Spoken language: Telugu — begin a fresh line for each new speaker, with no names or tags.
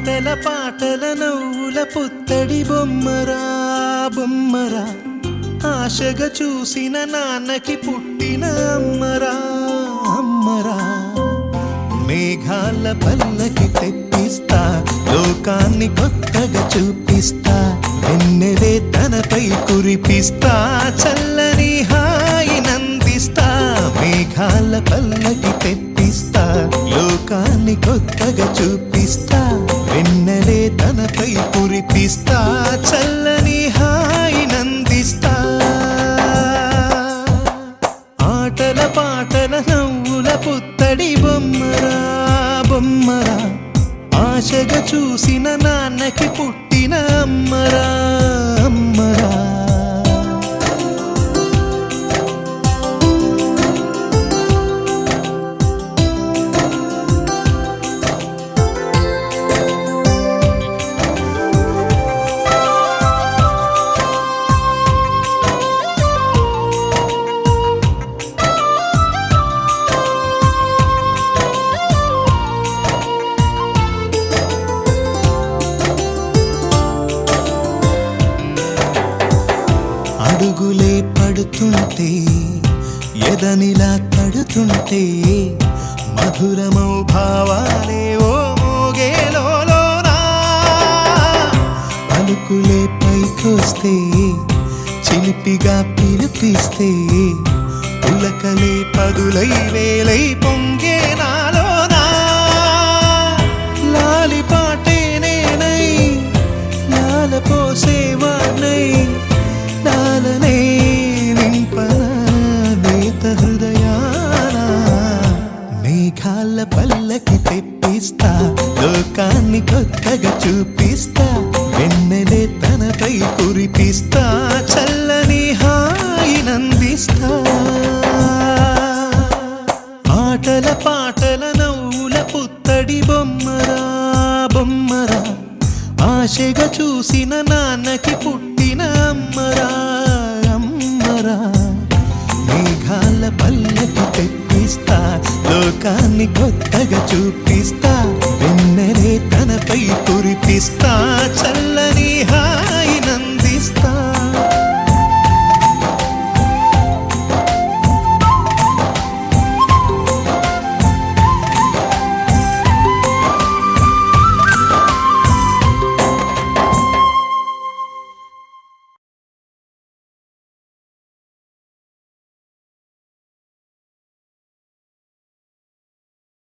ఆటల పాటల నవ్వుల పుత్తడి బొమ్మరా బొమ్మరా, ఆశగా చూసిన నాన్నకి పుట్టిన అమ్మరా అమ్మరా. మేఘాల పల్లకి తెప్పిస్తా, లోకాన్ని కొత్తగా చూపిస్తా, వెన్నెలే తనపై కురిపిస్తా, చల్లని హాయి నందిస్తా. మేఘాల పల్లకి తెప్పిస్తా, లోకాన్ని కొత్తగా చూపిస్తా, వెన్నెలే తనపై కురిపిస్తా, చల్లని హాయి నందిస్తా. ఆటల పాటల నవ్వుల పుత్తడి బొమ్మరా బొమ్మరా, ఆశగా చూసిన నాన్నకి పుట్టిన అమ్మరా అమ్మరా. అడుగులే పడుతుంటే, ఎదనిలా తడుతుంటే, మధురమౌ భావాలే ఓ మోగేలోనా. పలుకులే పైకొస్తే, చిలిపిగా పిలిపిస్తే, పులకలే పదులై వేలై పొంగే నాలోనా. లాలిపాటే నేనై లాల పోసేవాణ్ణై, లాలనే నింపనా నేత హృదయాన. మేఘాల పల్లకి తెప్పిస్తా, లోకాన్ని కొత్తగా చూపిస్తా, వెన్నెలే తనపై కురిపిస్తా, చల్లని హాయి నందిస్తా. ఆటల పాటల నవ్వుల పుత్తడి బొమ్మరా బొమ్మరా, ఆశగా చూసిన నాన్నకి పుట్టిన అమ్మరా అమ్మరా. మేఘాల పల్లకి తెప్పిస్తా, లోకాన్ని కొత్తగా చూపిస్తా, వెన్నెలే తనపై కురిపిస్తా, చల్ల